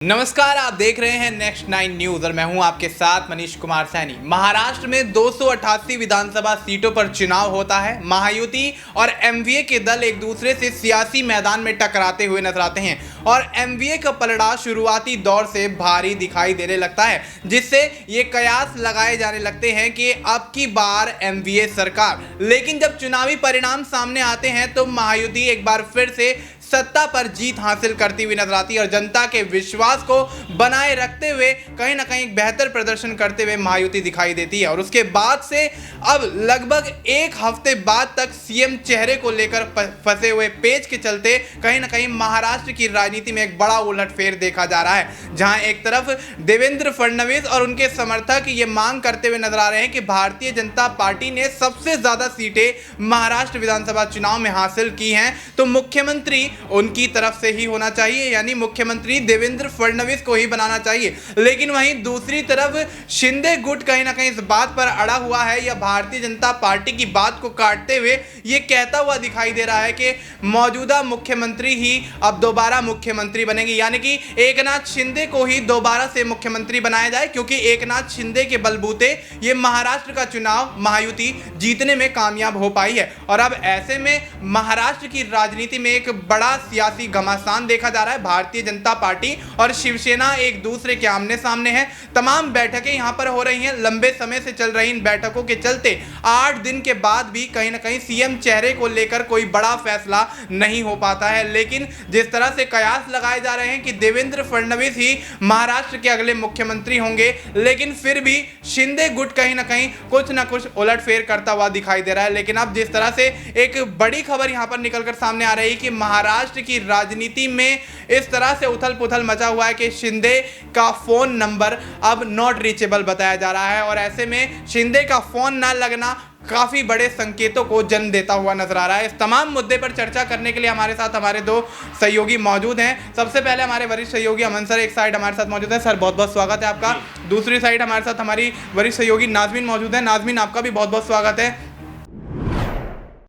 नमस्कार, आप देख रहे हैं नेक्स्ट 9 न्यूज और मैं हूं आपके साथ मनीष कुमार सैनी। महाराष्ट्र में 288 विधानसभा सीटों पर चुनाव होता है। महायुति और एमवीए के दल एक दूसरे से सियासी मैदान में टकराते हुए नजर आते हैं और एमवीए का पलड़ा शुरुआती दौर से भारी दिखाई देने लगता है, जिससे ये कयास लगाए जाने लगते हैं कि अब की बार एमवीए सरकार। लेकिन जब चुनावी परिणाम सामने आते हैं तो महायुति एक बार फिर से सत्ता पर जीत हासिल करती हुई नजर आती है और जनता के विश्वास को बनाए रखते हुए कहीं ना कहीं बेहतर प्रदर्शन करते हुए महायुति दिखाई देती है। और उसके बाद से अब लगभग एक हफ्ते बाद तक सीएम चेहरे को लेकर फंसे हुए पेच के चलते कहीं ना कहीं महाराष्ट्र की राजनीति में एक बड़ा उलटफेर देखा जा रहा है, जहां एक तरफ देवेंद्र फडणवीस और उनके समर्थक ये मांग करते हुए नजर आ रहे हैं कि भारतीय जनता पार्टी ने सबसे ज्यादा सीटें महाराष्ट्र विधानसभा चुनाव में हासिल की हैं, तो मुख्यमंत्री उनकी तरफ से ही होना चाहिए, यानी मुख्यमंत्री देवेंद्र फडणवीस को ही बनाना चाहिए। लेकिन वहीं दूसरी तरफ शिंदे गुट कहीं ना कहीं इस बात पर अड़ा हुआ है या भारतीय जनता पार्टी की बात को काटते हुए ये कहता हुआ दिखाई दे रहा है कि मौजूदा मुख्यमंत्री ही अब दोबारा मुख्यमंत्री बनेंगे, यानी कि एकनाथ शिंदे को ही दोबारा से मुख्यमंत्री बनाया जाए, क्योंकि एकनाथ शिंदे के बलबूते ये महाराष्ट्र का चुनाव महायुति जीतने में कामयाब हो पाई है। और अब ऐसे में महाराष्ट्र की राजनीति में एक बड़ा सियासी घमासान देखा जा रहा है। भारतीय जनता पार्टी और शिवसेना एक दूसरे के आमने सामने हैं। तमाम बैठकें यहां पर हो रही हैं। लंबे समय से चल रही इन बैठकों के चलते 8 दिन के बाद भी कहीं ना कहीं सीएम चेहरे को लेकर कोई बड़ा फैसला नहीं हो पाता है। लेकिन जिस तरह से कयास लगाए जा रहे हैं कि देवेंद्र फडणवीस ही महाराष्ट्र के अगले मुख्यमंत्री होंगे, लेकिन फिर भी शिंदे गुट कहीं ना कहीं कुछ ना कुछ उलटफेर करता हुआ दिखाई दे रहा है। लेकिन अब जिस तरह से एक बड़ी खबर यहां पर निकलकर सामने आ रही है कि महाराष्ट्र की राजनीति में इस तरह से उथल पुथल मचा हुआ है कि शिंदे का फोन नंबर अब नॉट रीचेबल बताया जा रहा है और ऐसे में शिंदे का फोन ना लगना काफी बड़े संकेतों को जन्म देता हुआ नजर आ रहा है। इस तमाम मुद्दे पर चर्चा करने के लिए हमारे साथ हमारे दो सहयोगी मौजूद हैं। सबसे पहले हमारे वरिष्ठ सहयोगी अमन सर एक साइड हमारे साथ मौजूद है। सर बहुत बहुत स्वागत है आपका। दूसरी साइड हमारे साथ हमारी वरिष्ठ सहयोगी नाजमीन मौजूद है। नाजमीन आपका भी बहुत बहुत स्वागत है।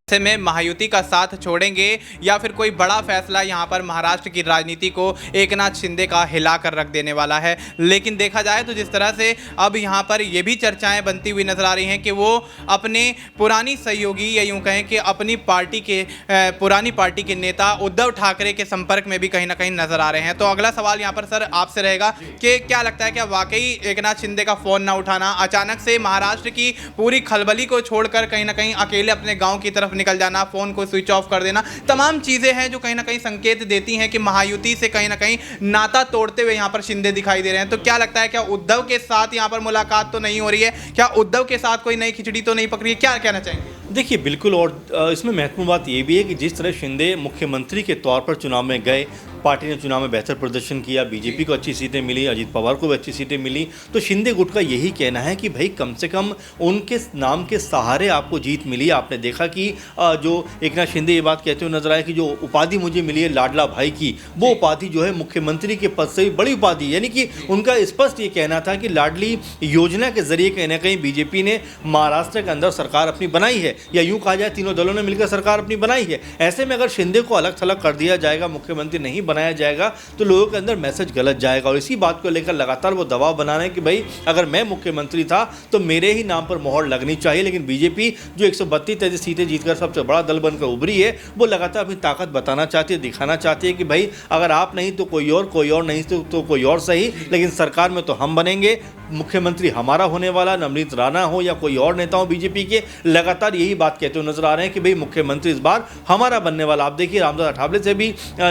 ऐसे में महायुति का साथ छोड़ेंगे या फिर कोई बड़ा फैसला यहां पर महाराष्ट्र की राजनीति को एकनाथ शिंदे का हिला कर रख देने वाला है। लेकिन देखा जाए तो जिस तरह से अब यहां पर यह भी चर्चाएं बनती हुई नजर आ रही हैं कि वो अपने पुरानी सहयोगी या यूं कहें कि अपनी पार्टी के पुरानी पार्टी के नेता उद्धव ठाकरे के संपर्क में भी कहीं ना कहीं नजर आ रहे हैं। तो अगला सवाल यहां पर सर आपसे रहेगा कि क्या लगता है, क्या वाकई एकनाथ शिंदे का फोन ना उठाना, अचानक से महाराष्ट्र की पूरी खलबली को छोड़कर कहीं ना कहीं अकेले अपने गाँव की तरफ निकल जाना, फोन को स्विच ऑफ कर देना, तमाम चीजें हैं जो कहीं ना कहीं संकेत देती हैं कि महायुति से कहीं ना कहीं नाता तोड़ते हुए यहां पर शिंदे दिखाई दे रहे हैं। तो क्या लगता है, क्या उद्धव के साथ यहां पर मुलाकात तो नहीं हो रही है? क्या उद्धव के साथ कोई नई खिचड़ी तो नहीं पकड़ी है? क्या कहना चाहेंगे? देखिए बिल्कुल, और इसमें महत्वपूर्ण बात ये भी है कि जिस तरह शिंदे मुख्यमंत्री के तौर पर चुनाव में गए, पार्टी ने चुनाव में बेहतर प्रदर्शन किया, बीजेपी को अच्छी सीटें मिली, अजीत पवार को भी अच्छी सीटें मिली, तो शिंदे गुट का यही कहना है कि भाई कम से कम उनके नाम के सहारे आपको जीत मिली। आपने देखा कि जो एकनाथ शिंदे ये बात कहते हुए नजर आया कि जो उपाधि मुझे मिली है लाडला भाई की, वो उपाधि जो है मुख्यमंत्री के पद से भी बड़ी उपाधि, यानी कि उनका स्पष्ट ये कहना था कि लाडली योजना के जरिए कहीं ना कहीं बीजेपी ने महाराष्ट्र के अंदर सरकार अपनी बनाई है, या यूं कहा जाए तीनों दलों ने मिलकर सरकार अपनी बनाई है। ऐसे में अगर शिंदे को अलग थलग कर दिया जाएगा, मुख्यमंत्री नहीं बनाया जाएगा, तो लोगों के अंदर मैसेज गलत जाएगा। और इसी बात को लेकर लगातार वो दबाव बना रहे हैं कि भाई अगर मैं मुख्यमंत्री था तो मेरे ही नाम पर मोहर लगनी चाहिए। लेकिन बीजेपी जो 132 सीटें जीतकर सबसे बड़ा दल बनकर उभरी है, वो लगातार अपनी ताकत बताना चाहती है, दिखाना चाहती है कि भाई अगर आप नहीं तो कोई और नहीं तो कोई और सही, लेकिन सरकार में तो हम बनेंगे, मुख्यमंत्री हमारा होने वाला, नवनीत राणा हो या कोई और नेता हो बीजेपी के, लगातार यही बात कहते हुए नजर आ रहे हैं कि भाई मुख्यमंत्री इस बार हमारा बनने वाला। आप देखिए रामदास अठावले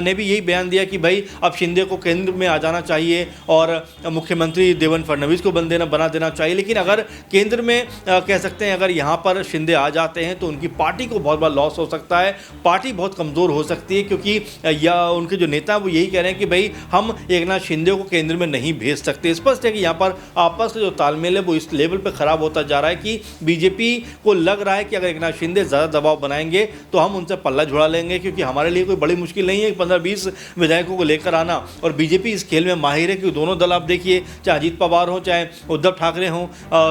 ने भी यही बयान दिया कि भाई अब शिंदे को केंद्र में आ जाना चाहिए और मुख्यमंत्री देवेंद्र फडणवीस को बना देना चाहिए। लेकिन अगर केंद्र में कह सकते हैं अगर यहाँ पर शिंदे आ जाते हैं तो उनकी पार्टी को बहुत बड़ा लॉस हो सकता है, पार्टी बहुत कमज़ोर हो सकती है, क्योंकि या उनके जो नेता वो यही कह रहे हैं कि भाई हम एकनाथ शिंदे को केंद्र में नहीं भेज सकते। स्पष्ट है कि यहाँ पर आपस का जो तालमेल है वो इस लेवल पे खराब होता जा रहा है कि बीजेपी को लग रहा है कि अगर एकनाथ शिंदे ज़्यादा दबाव बनाएंगे तो हम उनसे पल्ला झुड़ा लेंगे, क्योंकि हमारे लिए कोई बड़ी मुश्किल नहीं है 15-20 विधायकों को लेकर आना। और बीजेपी इस खेल में माहिर है, क्योंकि दोनों दल आप देखिए, चाहे अजीत पवार हो, चाहे उद्धव ठाकरे हों,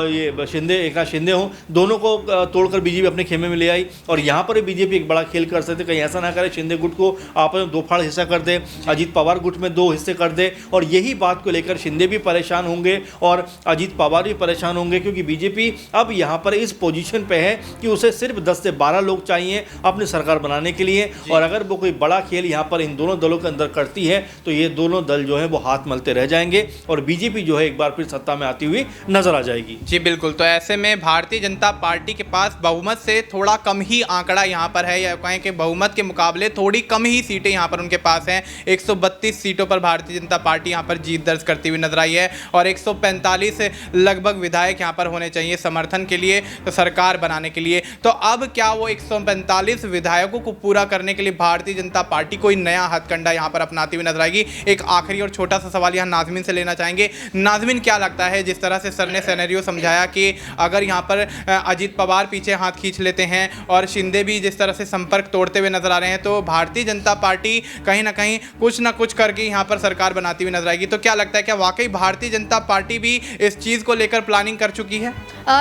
ये एकनाथ शिंदे हों, दोनों को तोड़कर बीजेपी अपने खेमे में ले आई। और यहाँ पर बीजेपी एक बड़ा खेल कर सकते, कहीं ऐसा ना करे शिंदे गुट को आपस में दो फाड़ हिस्सा कर दे, अजीत पवार गुट में 2 हिस्से कर दे। और यही बात को लेकर शिंदे भी परेशान होंगे और अजीत पवार भी परेशान होंगे, क्योंकि बीजेपी अब यहाँ पर इस पोजीशन पे है कि उसे सिर्फ 10 से 12 लोग चाहिए अपनी सरकार बनाने के लिए। और अगर वो कोई बड़ा खेल यहाँ पर इन दोनों दलों के अंदर करती है तो ये दोनों दल जो है वो हाथ मलते रह जाएंगे और बीजेपी जो है एक बार फिर सत्ता में आती हुई नजर आ जाएगी। जी बिल्कुल। तो ऐसे में भारतीय जनता पार्टी के पास बहुमत से थोड़ा कम ही आंकड़ा यहाँ पर है, या कहें कि बहुमत के मुकाबले थोड़ी कम ही सीटें यहाँ पर उनके पास हैं। 132 सीटों पर भारतीय जनता पार्टी यहाँ पर जीत दर्ज करती हुई नजर आई है और 145 लगभग विधायक यहाँ पर होने चाहिए समर्थन के लिए, तो सरकार बनाने के लिए। तो अब क्या वो 145 विधायकों को पूरा करने के लिए भारतीय जनता पार्टी कोई नया हथकंडा यहाँ पर अपनाती हुई नजर आएगी? एक आखिरी और छोटा सा सवाल यहाँ नाज़मीन से लेना चाहेंगे। नाज़मीन, क्या लगता है, जिस तरह से सर ने सिनेरियो समझाया कि अगर यहाँ पर अजीत पवार पीछे हाथ खींच लेते हैं और शिंदे भी जिस तरह से संपर्क तोड़ते हुए नजर आ रहे हैं, तो भारतीय जनता पार्टी कहीं ना कहीं कुछ ना कुछ करके यहाँ पर सरकार बनाती हुई नजर आएगी। तो क्या लगता है, क्या वाकई भारतीय जनता पार्टी भी इस चीज़ को लेकर प्लानिंग कर चुकी है?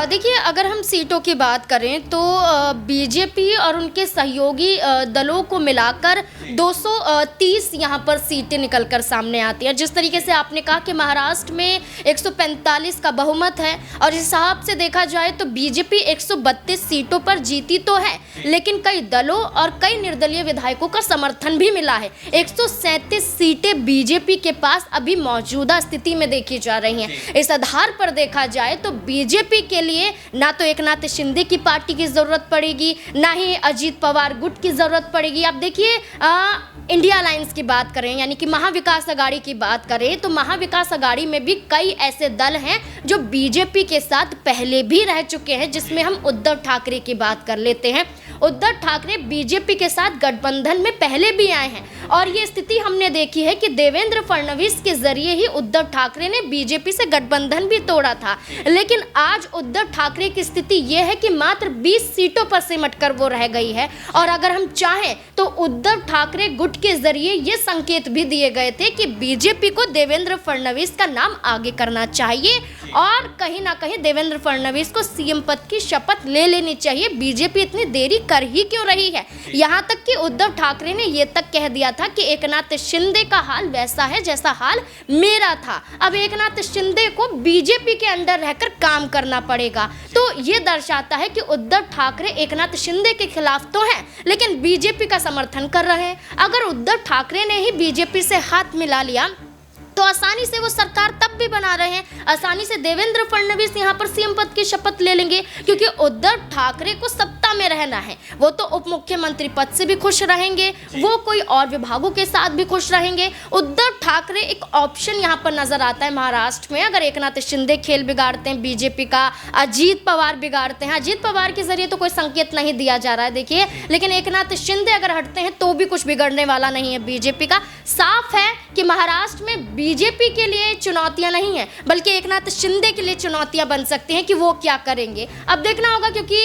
देखिए, अगर हम सीटों की बात करें तो बीजेपी और उनके सहयोगी दलों को मिलाकर 230 यहाँ पर सीटें निकलकर सामने आती हैं। जिस तरीके से आपने कहा कि महाराष्ट्र में 145 का बहुमत है और इस हिसाब से देखा जाए तो बीजेपी 132 सीटों पर जीती तो है, लेकिन कई दलों और कई निर्दलीय विधायकों का समर्थन भी मिला है। 137 सीटें बीजेपी के पास अभी मौजूदा स्थिति में देखी जा रही हैं। इस आधार पर देखा जाए तो बीजेपी के लिए ना तो एकनाथ शिंदे की पार्टी की जरूरत पड़ेगी, ना ही अजीत पवार गुट की जरूरत पड़ेगी। आप देखिए, इंडिया अलायंस की बात करें, यानी कि महाविकास अघाड़ी की बात करें, तो महाविकास अघाड़ी में भी कई ऐसे दल हैं जो बीजेपी के साथ पहले भी रह चुके हैं, जिसमें हम उद्धव ठाकरे की बात कर लेते हैं। उद्धव ठाकरे बीजेपी के साथ गठबंधन में पहले भी आए हैं और ये स्थिति हमने देखी है कि देवेंद्र फडणवीस के जरिए ही उद्धव ठाकरे ने बीजेपी से गठबंधन भी तोड़ा था। लेकिन आज उद्धव ठाकरे की स्थिति ये है कि मात्र 20 सीटों पर सिमट कर वो रह गई है। और अगर हम चाहें तो उद्धव ठाकरे गुट के जरिए ये संकेत भी दिए गए थे कि बीजेपी को देवेंद्र फडणवीस का नाम आगे करना चाहिए और कहीं ना कहीं देवेंद्र फडणवीस को सीएम पद की शपथ ले लेनी चाहिए। बीजेपी इतनी देरी कर ही क्यों रही है? यहाँ तक कि उद्धव ठाकरे ने ये तक कह दिया था कि एकनाथ शिंदे का हाल वैसा है जैसा हाल मेरा था। अब एकनाथ शिंदे को बीजेपी के अंडर रहकर काम करना पड़ेगा। तो ये दर्शाता है कि उद्धव ठाकरे एकनाथ शिंदे के खिलाफ तो हैं, लेकिन बीजेपी का समर्थन कर रहे हैं। अगर उद्धव ठाकरे ने ही बीजेपी से हाथ मिला लिया तो आसानी से वो सरकार तब भी बना रहे हैं, आसानी से देवेंद्र फडणवीस यहाँ पर सीएम पद की शपथ ले लेंगे, क्योंकि उद्धव ठाकरे को सत्ता में रहना है। वो तो उप मुख्यमंत्री पद से भी खुश रहेंगे, वो कोई और विभागों के साथ भी खुश रहेंगे। उद्धव ठाकरे एक ऑप्शन यहाँ पर नजर आता है महाराष्ट्र में। अगर एकनाथ शिंदे खेल बिगाड़ते हैं बीजेपी का, अजीत पवार बिगाड़ते हैं, अजीत पवार के जरिए तो कोई संकेत नहीं दिया जा रहा है देखिए, लेकिन एकनाथ शिंदे अगर हटते हैं तो भी कुछ बिगड़ने वाला नहीं है बीजेपी का। साफ है कि महाराष्ट्र में बीजेपी के लिए चुनौतियां नहीं है, बल्कि एकनाथ शिंदे के लिए चुनौतियां बन सकती हैं कि वो क्या करेंगे। अब देखना होगा, क्योंकि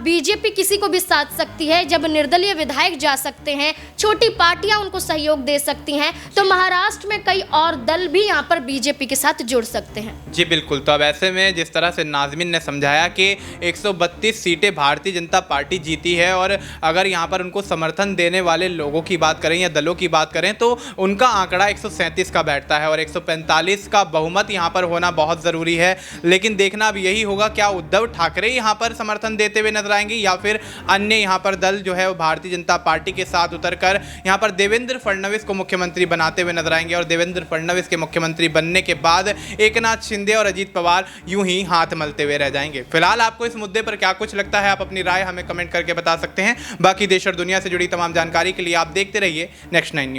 बीजेपी किसी को भी साथ सकती है। जब निर्दलीय विधायक जा सकते हैं, छोटी पार्टियां उनको सहयोग दे सकती हैं, तो महाराष्ट्र में कई और दल भी यहाँ पर बीजेपी के साथ जुड़ सकते हैं। जी बिल्कुल। तो अब ऐसे में जिस तरह से नाज़मीन ने समझाया कि 132 सीटें भारतीय जनता पार्टी जीती है और अगर यहाँ पर उनको समर्थन देने वाले लोगों की बात करें या दलों की बात करें तो उनका आंकड़ा 137 का बैठता है और 145 का बहुमत यहाँ पर होना बहुत ज़रूरी है। लेकिन देखना अब यही होगा, क्या उद्धव ठाकरे यहाँ पर समर्थन देते हुए नजर आएंगे या फिर अन्य यहाँ पर दल जो है वो भारतीय जनता पार्टी के साथ उतरकर यहाँ पर देवेंद्र फडणवीस को मुख्यमंत्री बनाते हुए नजर आएंगे और देवेंद्र फडणवीस के मुख्यमंत्री बनने के बाद एकनाथ शिंदे और अजीत पवार यूं ही हाथ मलते हुए रह जाएंगे। फिलहाल आपको इस मुद्दे पर क्या कुछ लगता है, आप अपनी राय हमें कमेंट करके बता सकते हैं। बाकी देश और दुनिया से जुड़ी तमाम जानकारी के लिए आप देखते रहिए नेक्स्ट 9 न्यूज़।